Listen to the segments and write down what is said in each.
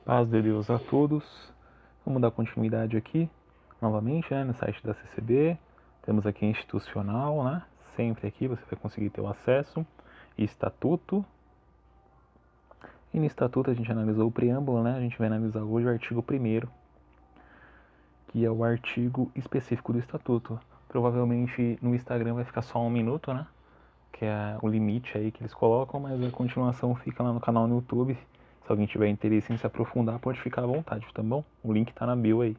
Paz de Deus a todos. Vamos dar continuidade aqui, novamente, no site da CCB. Temos aqui institucional, Sempre aqui você vai conseguir ter o acesso. E estatuto. E no estatuto a gente analisou o preâmbulo, A gente vai analisar hoje o artigo 1º, que é o artigo específico do estatuto. Provavelmente no Instagram vai ficar só 1 minuto, Que é o limite aí que eles colocam, mas a continuação fica lá no canal no YouTube. Se alguém tiver interesse em se aprofundar, pode ficar à vontade, tá bom? O link tá na bio aí.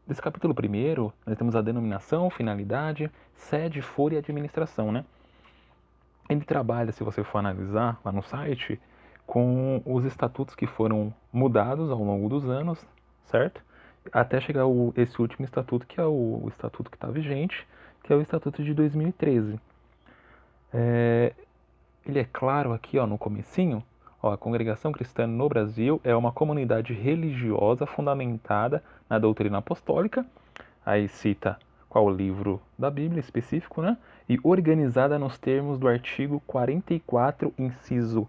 Nesse capítulo 1º, nós temos a denominação, finalidade, sede, foro e administração, Ele trabalha, se você for analisar lá no site, com os estatutos que foram mudados ao longo dos anos, certo? Até chegar esse último estatuto, que é o estatuto que está vigente, que é o estatuto de 2013. Ele é claro aqui, no comecinho, a Congregação Cristã no Brasil é uma comunidade religiosa fundamentada na doutrina apostólica, aí cita qual livro da Bíblia específico, E organizada nos termos do artigo 44, inciso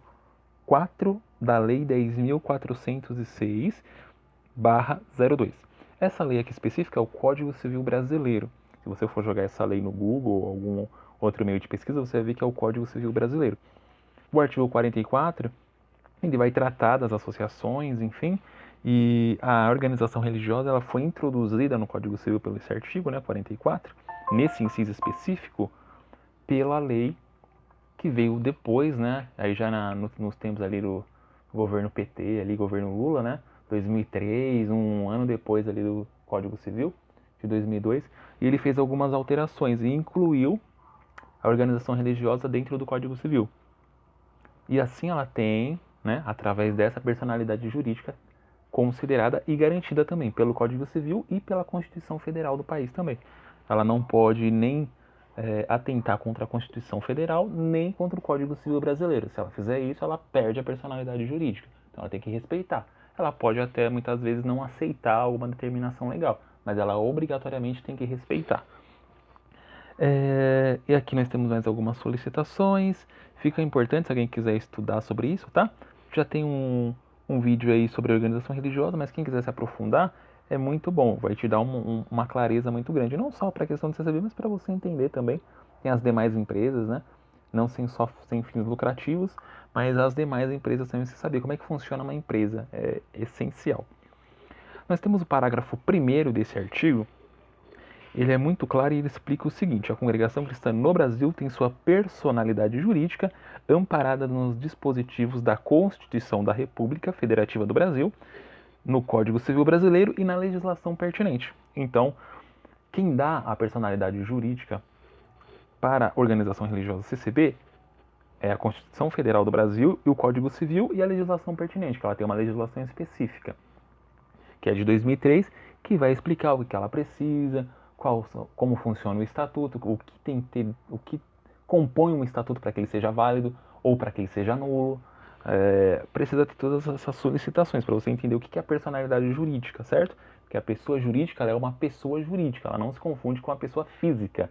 4 da Lei 10.406/02. Essa lei aqui específica é o Código Civil Brasileiro. Se você for jogar essa lei no Google ou algum outro meio de pesquisa, você vai ver que é o Código Civil Brasileiro. O artigo 44, ele vai tratar das associações, enfim, e a organização religiosa ela foi introduzida no Código Civil pelo esse artigo, 44, nesse inciso específico, pela lei que veio depois, aí já nos tempos ali do governo PT, ali, governo Lula, 2003, um ano depois ali do Código Civil, de 2002, e ele fez algumas alterações e incluiu a organização religiosa dentro do Código Civil. E assim ela tem, através dessa personalidade jurídica, considerada e garantida também pelo Código Civil e pela Constituição Federal do país também. Ela não pode nem atentar contra a Constituição Federal, nem contra o Código Civil brasileiro. Se ela fizer isso, ela perde a personalidade jurídica. Então ela tem que respeitar. Ela pode até, muitas vezes, não aceitar alguma determinação legal, mas ela obrigatoriamente tem que respeitar. E aqui nós temos mais algumas solicitações. Fica importante se alguém quiser estudar sobre isso, tá? Já tem um vídeo aí sobre a organização religiosa, mas quem quiser se aprofundar, é muito bom. Vai te dar uma clareza muito grande. Não só para a questão de CCB, mas para você entender também. Tem as demais empresas, Não sem fins lucrativos, mas as demais empresas também, você saber como é que funciona uma empresa. É essencial. Nós temos o parágrafo 1º desse artigo. Ele é muito claro e ele explica o seguinte: a Congregação Cristã no Brasil tem sua personalidade jurídica amparada nos dispositivos da Constituição da República Federativa do Brasil, no Código Civil Brasileiro e na legislação pertinente. Então, quem dá a personalidade jurídica para a organização religiosa CCB é a Constituição Federal do Brasil e o Código Civil e a legislação pertinente, que ela tem uma legislação específica, que é de 2003, que vai explicar o que ela precisa, como funciona o estatuto, o que compõe um estatuto para que ele seja válido ou para que ele seja nulo. Precisa ter todas essas solicitações para você entender o que é a personalidade jurídica, certo? Porque a pessoa jurídica ela é uma pessoa jurídica, ela não se confunde com a pessoa física.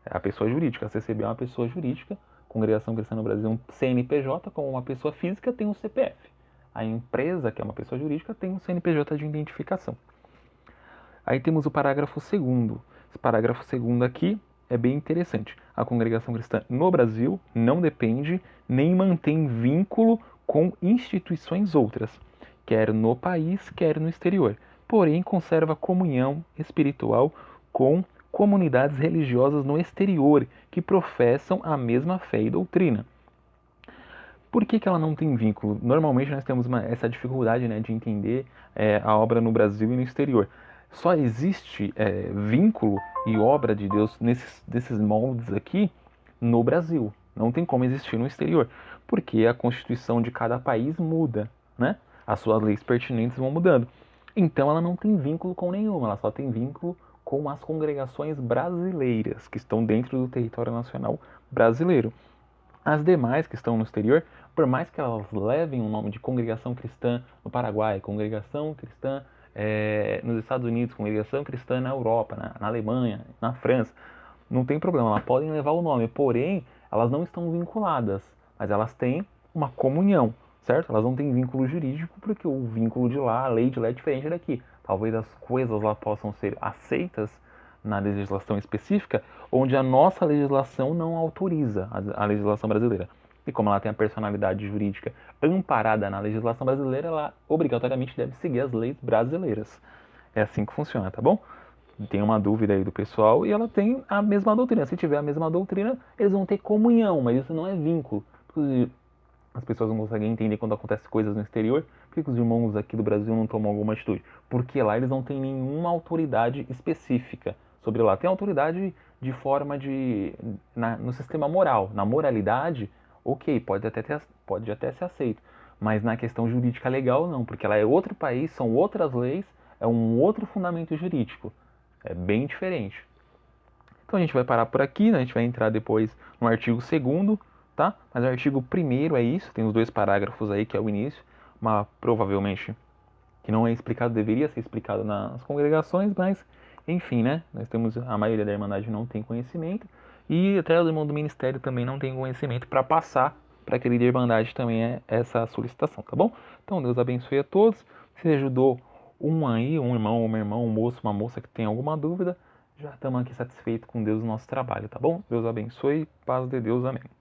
É a pessoa jurídica, a CCB é uma pessoa jurídica, Congregação Cristã no Brasil é um CNPJ, como uma pessoa física tem um CPF. A empresa, que é uma pessoa jurídica, tem um CNPJ de identificação. Aí temos o parágrafo 2º. Esse parágrafo 2º aqui é bem interessante. A Congregação Cristã no Brasil não depende nem mantém vínculo com instituições outras, quer no país, quer no exterior. Porém, conserva comunhão espiritual com comunidades religiosas no exterior que professam a mesma fé e doutrina. Por que ela não tem vínculo? Normalmente nós temos essa dificuldade de entender a obra no Brasil e no exterior. Só existe vínculo e obra de Deus nesses moldes aqui no Brasil. Não tem como existir no exterior, porque a Constituição de cada país muda, As suas leis pertinentes vão mudando. Então ela não tem vínculo com nenhuma, ela só tem vínculo com as congregações brasileiras, que estão dentro do território nacional brasileiro. As demais que estão no exterior, por mais que elas levem o nome de Congregação Cristã no Paraguai, Congregação Cristã nos Estados Unidos, Congregação Cristã na Europa, na Alemanha, na França, não tem problema, elas podem levar o nome, porém, elas não estão vinculadas, mas elas têm uma comunhão. certo? Elas não têm vínculo jurídico porque o vínculo de lá, a lei de lá é diferente daqui. Talvez as coisas lá possam ser aceitas na legislação específica, onde a nossa legislação não autoriza a legislação brasileira. E como ela tem a personalidade jurídica amparada na legislação brasileira, ela obrigatoriamente deve seguir as leis brasileiras. É assim que funciona, tá bom? Tem uma dúvida aí do pessoal e ela tem a mesma doutrina. Se tiver a mesma doutrina, eles vão ter comunhão, mas isso não é vínculo. As pessoas não conseguem entender quando acontecem coisas no exterior. Por que os irmãos aqui do Brasil não tomam alguma atitude? Porque lá eles não têm nenhuma autoridade específica sobre lá. Tem autoridade de forma de no sistema moral, na moralidade, ok, pode até ser aceito, mas na questão jurídica legal não, porque lá é outro país, são outras leis, é um outro fundamento jurídico, é bem diferente. Então a gente vai parar por aqui, né? A gente vai entrar depois no artigo 2º, tá? Mas o artigo 1º é isso, tem os 2 parágrafos aí que é o início, provavelmente que não é explicado, deveria ser explicado nas congregações, mas enfim, né? Nós temos, a maioria da Irmandade não tem conhecimento e até o irmão do ministério também não tem conhecimento para passar para aquele da Irmandade também é essa solicitação, tá bom? Então Deus abençoe a todos. Se ajudou um irmão, uma irmã, um moço, uma moça que tem alguma dúvida, já estamos aqui satisfeitos com Deus no nosso trabalho, tá bom? Deus abençoe, paz de Deus, amém.